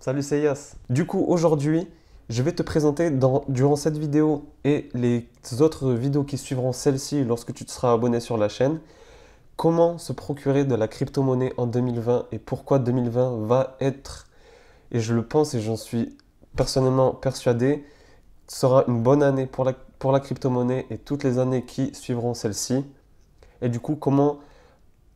Salut, c'est Yas. Du coup, aujourd'hui, je vais te présenter durant cette vidéo et les autres vidéos qui suivront celle-ci lorsque tu te seras abonné sur la chaîne, comment se procurer de la crypto-monnaie en 2020 et pourquoi 2020 va être, et je le pense et j'en suis personnellement persuadé, sera une bonne année pour la crypto-monnaie et toutes les années qui suivront celle-ci. Et du coup, comment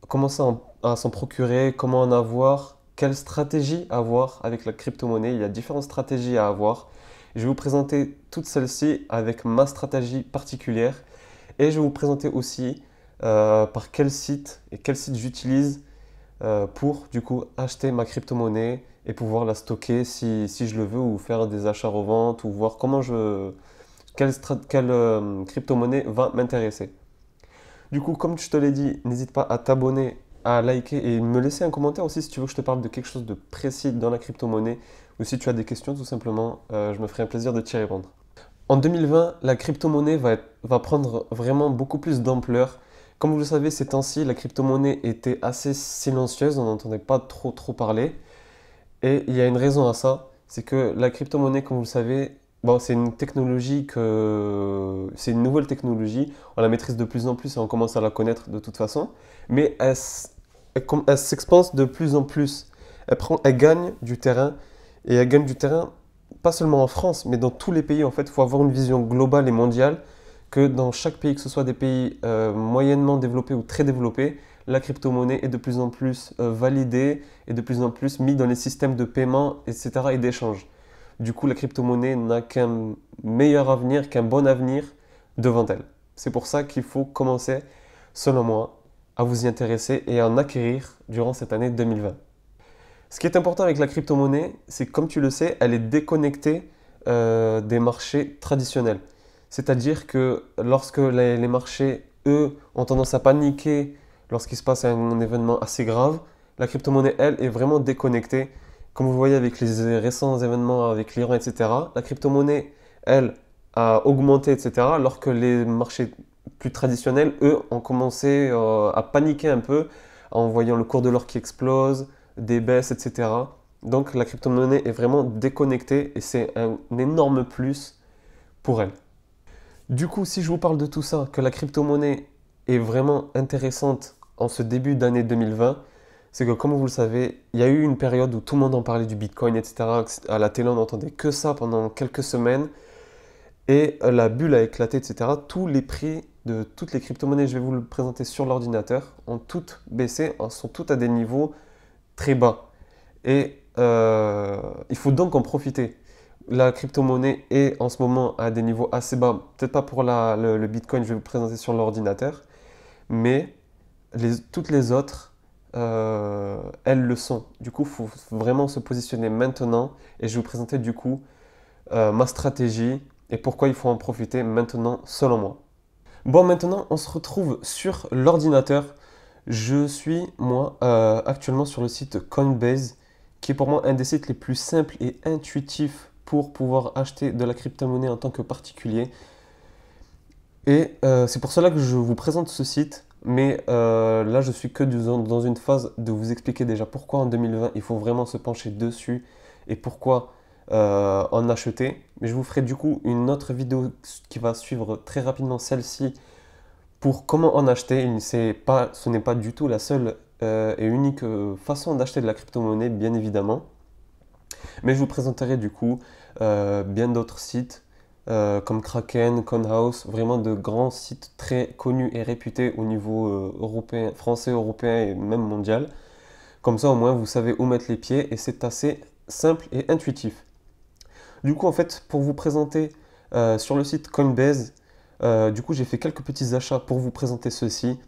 commencer à s'en procurer, comment en avoir, quelle stratégie avoir avec la crypto-monnaie. Il y a différentes stratégies à avoir. Je vais vous présenter toutes celles-ci avec ma stratégie particulière et je vais vous présenter aussi par quel site j'utilise pour du coup acheter ma crypto-monnaie et pouvoir la stocker si je le veux ou faire des achats-reventes ou voir quelle crypto-monnaie va m'intéresser. Du coup, comme je te l'ai dit, n'hésite pas à t'abonner, à liker et me laisser un commentaire aussi si tu veux que je te parle de quelque chose de précis dans la crypto-monnaie ou si tu as des questions, tout simplement, je me ferai un plaisir de t'y répondre. En 2020, la crypto-monnaie va prendre vraiment beaucoup plus d'ampleur. Comme vous le savez, ces temps-ci, la crypto-monnaie était assez silencieuse, on n'entendait pas trop parler. Et il y a une raison à ça, c'est que la crypto-monnaie, comme vous le savez, bon, c'est une nouvelle technologie, on la maîtrise de plus en plus et on commence à la connaître de toute façon, mais elle s'expanse de plus en plus. Elle gagne du terrain et elle gagne du terrain pas seulement en France, mais dans tous les pays. En fait, il faut avoir une vision globale et mondiale que dans chaque pays, que ce soit des pays moyennement développés ou très développés, la crypto-monnaie est de plus en plus validée et de plus en plus mise dans les systèmes de paiement, etc. et d'échange. Du coup, la crypto-monnaie n'a qu'un meilleur avenir, qu'un bon avenir devant elle. C'est pour ça qu'il faut commencer, selon moi, à vous y intéresser et à en acquérir durant cette année 2020. Ce qui est important avec la crypto-monnaie, c'est que comme tu le sais, elle est déconnectée des marchés traditionnels. C'est-à-dire que lorsque les marchés, eux, ont tendance à paniquer lorsqu'il se passe un événement assez grave, la crypto-monnaie, elle, est vraiment déconnectée. Comme vous voyez avec les récents événements avec l'Iran, etc., la crypto-monnaie, elle, a augmenté, etc., alors que les marchés plus traditionnels, eux, ont commencé à paniquer un peu en voyant le cours de l'or qui explose, des baisses, etc. Donc la crypto-monnaie est vraiment déconnectée et c'est un énorme plus pour elle. Du coup, si je vous parle de tout ça, que la crypto-monnaie est vraiment intéressante en ce début d'année 2020, c'est que comme vous le savez, il y a eu une période où tout le monde en parlait du Bitcoin, etc. À la télé, on n'entendait que ça pendant quelques semaines et la bulle a éclaté, etc. Tous les prix de toutes les crypto-monnaies, je vais vous le présenter sur l'ordinateur, ont toutes baissé, sont toutes à des niveaux très bas. Et il faut donc en profiter. La crypto-monnaie est en ce moment à des niveaux assez bas. Peut-être pas pour le Bitcoin, je vais vous présenter sur l'ordinateur, mais toutes les autres, elles le sont. Du coup, il faut vraiment se positionner maintenant et je vais vous présenter du coup ma stratégie et pourquoi il faut en profiter maintenant selon moi. Bon, maintenant, on se retrouve sur l'ordinateur. Je suis, moi, actuellement sur le site Coinbase, qui est pour moi un des sites les plus simples et intuitifs pour pouvoir acheter de la crypto-monnaie en tant que particulier. Et c'est pour cela que je vous présente ce site. Mais là, je suis que dans une phase de vous expliquer déjà pourquoi en 2020 il faut vraiment se pencher dessus et pourquoi en acheter. Mais je vous ferai du coup une autre vidéo qui va suivre très rapidement celle-ci pour comment en acheter. Ce n'est pas du tout la seule et unique façon d'acheter de la crypto-monnaie, bien évidemment. Mais je vous présenterai du coup bien d'autres sites comme Kraken, Conhouse, vraiment de grands sites très connus et réputés au niveau européen, français, européen et même mondial. Comme ça, au moins, vous savez où mettre les pieds et c'est assez simple et intuitif. Du coup, en fait, pour vous présenter sur le site Coinbase, du coup, j'ai fait quelques petits achats pour vous présenter ceci.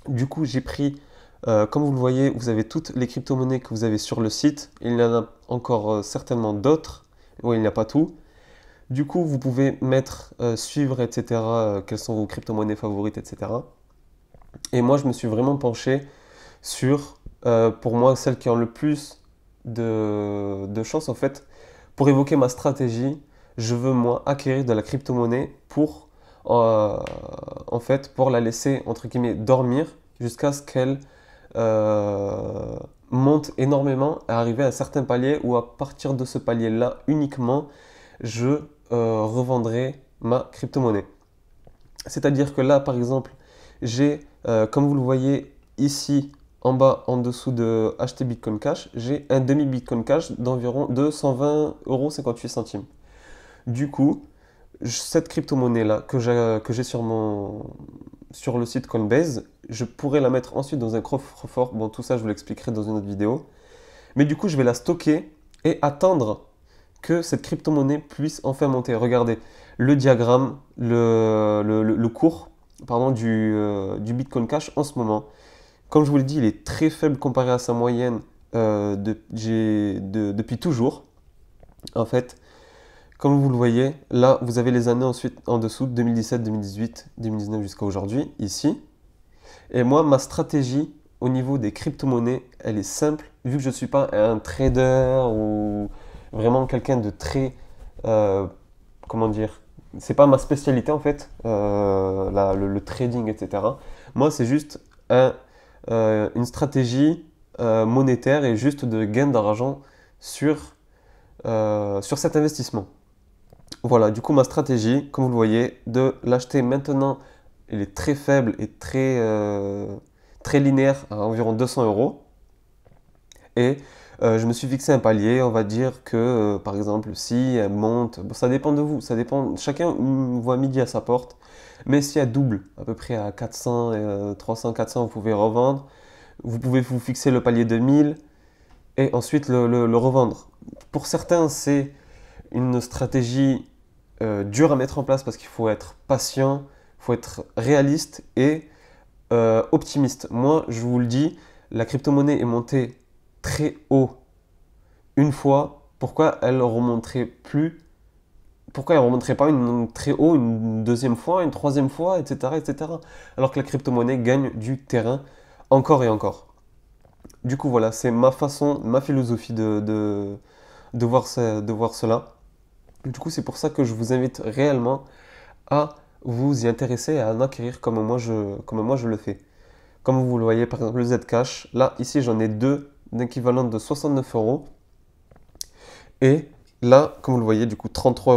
Du coup, j'ai pris, comme vous le voyez, vous avez toutes les crypto-monnaies que vous avez sur le site. Il y en a encore certainement d'autres. Oui, il n'y a pas tout. Du coup, vous pouvez mettre suivre, etc. Quelles sont vos crypto-monnaies favorites, etc. Et moi, je me suis vraiment penché sur, pour moi, celles qui ont le plus de chance, en fait, pour évoquer ma stratégie. Je veux, moi, acquérir de la crypto-monnaie en fait, pour la laisser, entre guillemets, dormir jusqu'à ce qu'elle euh, monte énormément à arriver à un certain palier où à partir de ce palier-là uniquement, je revendrai ma crypto-monnaie. C'est-à-dire que là, par exemple, j'ai, comme vous le voyez ici en bas, en dessous de acheter Bitcoin Cash, j'ai un demi Bitcoin Cash d'environ 220,58 €. Du coup, cette crypto-monnaie-là que j'ai sur le site Coinbase, je pourrais la mettre ensuite dans un coffre-fort. Bon, tout ça, je vous l'expliquerai dans une autre vidéo. Mais du coup, je vais la stocker et attendre que cette crypto-monnaie puisse enfin monter. Regardez le diagramme, le cours pardon, du Bitcoin Cash en ce moment. Comme je vous l'ai dit, il est très faible comparé à sa moyenne depuis toujours. En fait, comme vous le voyez, là, vous avez les années ensuite en dessous, 2017, 2018, 2019 jusqu'à aujourd'hui, ici. Et moi, ma stratégie au niveau des crypto-monnaies, elle est simple. Vu que je ne suis pas un trader ou vraiment quelqu'un de très... comment dire? C'est pas ma spécialité en fait, le trading, etc. Moi, c'est juste une stratégie monétaire et juste de gain d'argent sur cet investissement. Voilà, du coup, ma stratégie, comme vous le voyez, de l'acheter maintenant, elle est très faible et très linéaire à environ 200 €. Et je me suis fixé un palier, on va dire que par exemple, si elle monte, bon, ça dépend de vous, ça dépend, chacun voit midi à sa porte, mais si elle double à peu près à 400, 300, 400, vous pouvez revendre. Vous pouvez vous fixer le palier de 1000 et ensuite le revendre. Pour certains, c'est une stratégie dure à mettre en place parce qu'il faut être patient, il faut être réaliste et optimiste. Moi, je vous le dis, la crypto-monnaie est montée très haut une fois. Pourquoi elle remonterait plus? Pourquoi elle ne remonterait pas très haut une deuxième fois, une troisième fois, etc., etc. Alors que la crypto-monnaie gagne du terrain encore et encore. Du coup, voilà, c'est ma façon, ma philosophie de voir cela. Du coup, c'est pour ça que je vous invite réellement à vous y intéresser et à en acquérir comme moi je le fais. Comme vous le voyez, par exemple, le Zcash, là, ici, j'en ai deux d'équivalent de 69 €. Et là, comme vous le voyez, du coup, 33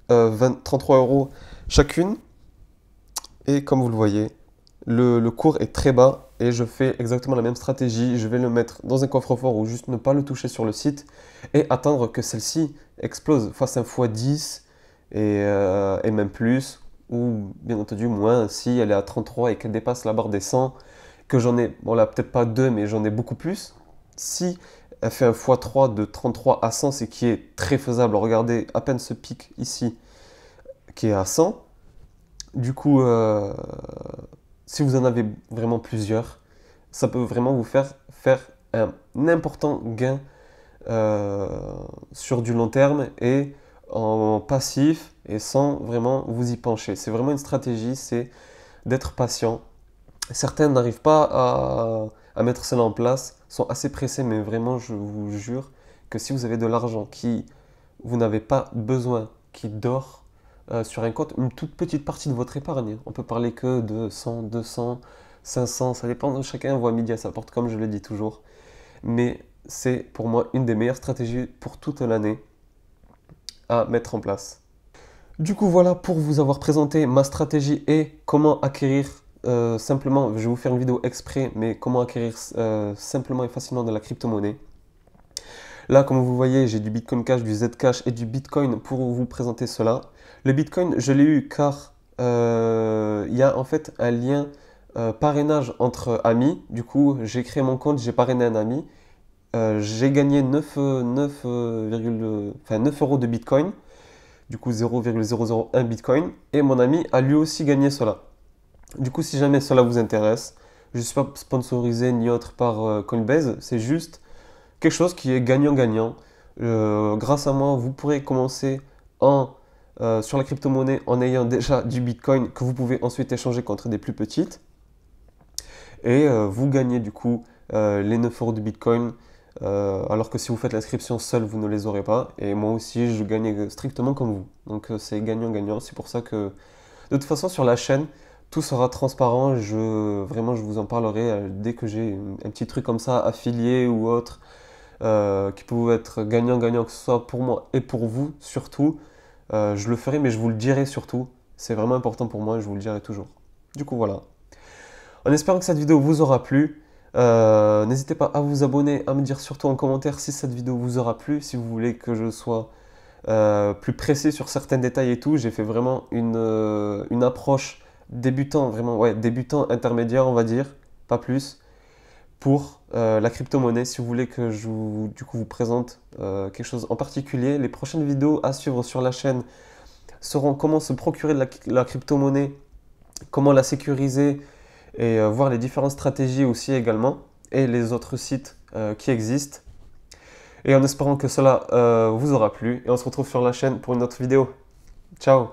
€ chacune. Et comme vous le voyez, le cours est très bas et je fais exactement la même stratégie. Je vais le mettre dans un coffre-fort ou juste ne pas le toucher sur le site et attendre que celle-ci explose, fasse un x10 et même plus, ou bien entendu moins si elle est à 33 et qu'elle dépasse la barre des 100, que j'en ai, bon là peut-être pas 2 mais j'en ai beaucoup plus. Si elle fait un x3 de 33 à 100, c'est qui est très faisable. Regardez à peine ce pic ici qui est à 100. Du coup, si vous en avez vraiment plusieurs, ça peut vraiment vous faire un important gain sur du long terme et en passif et sans vraiment vous y pencher. C'est vraiment une stratégie, c'est d'être patient. Certains n'arrivent pas à mettre cela en place, sont assez pressés, mais vraiment, je vous jure que si vous avez de l'argent vous n'avez pas besoin, qui dort sur un compte, une toute petite partie de votre épargne. On peut parler que de 100, 200, 500, ça dépend de chacun, voit midi à sa porte, comme je le dis toujours. Mais c'est pour moi une des meilleures stratégies pour toute l'année à mettre en place. Du coup, voilà pour vous avoir présenté ma stratégie et comment acquérir simplement, je vais vous faire une vidéo exprès, mais comment acquérir simplement et facilement de la crypto-monnaie. Là, comme vous voyez, j'ai du Bitcoin Cash, du Zcash et du Bitcoin pour vous présenter cela. Le Bitcoin, je l'ai eu car il y a en fait un lien parrainage entre amis. Du coup, j'ai créé mon compte, j'ai parrainé un ami. J'ai gagné 9 € de Bitcoin, du coup 0,001 Bitcoin. Et mon ami a lui aussi gagné cela. Du coup, si jamais cela vous intéresse, je ne suis pas sponsorisé ni autre par Coinbase, c'est juste quelque chose qui est gagnant-gagnant. Grâce à moi, vous pourrez commencer sur la crypto-monnaie en ayant déjà du Bitcoin que vous pouvez ensuite échanger contre des plus petites. Et vous gagnez du coup les 9 € de Bitcoin, alors que si vous faites l'inscription seul, vous ne les aurez pas. Et moi aussi, je gagne strictement comme vous. Donc c'est gagnant-gagnant. C'est pour ça que, de toute façon, sur la chaîne, tout sera transparent. Vraiment, je vous en parlerai dès que j'ai un petit truc comme ça, affilié ou autre, qui peut être gagnant-gagnant, que ce soit pour moi et pour vous surtout. Je le ferai, mais je vous le dirai surtout. C'est vraiment important pour moi, je vous le dirai toujours. Du coup, voilà. En espérant que cette vidéo vous aura plu, n'hésitez pas à vous abonner, à me dire surtout en commentaire si cette vidéo vous aura plu, si vous voulez que je sois plus précis sur certains détails et tout. J'ai fait vraiment une approche débutant, vraiment, ouais, débutant intermédiaire, on va dire, pas plus, pour la crypto-monnaie. Si vous voulez que je vous, du coup, vous présente quelque chose en particulier, les prochaines vidéos à suivre sur la chaîne seront comment se procurer de la crypto-monnaie, comment la sécuriser et voir les différentes stratégies aussi également et les autres sites qui existent. Et en espérant que cela vous aura plu et on se retrouve sur la chaîne pour une autre vidéo. Ciao!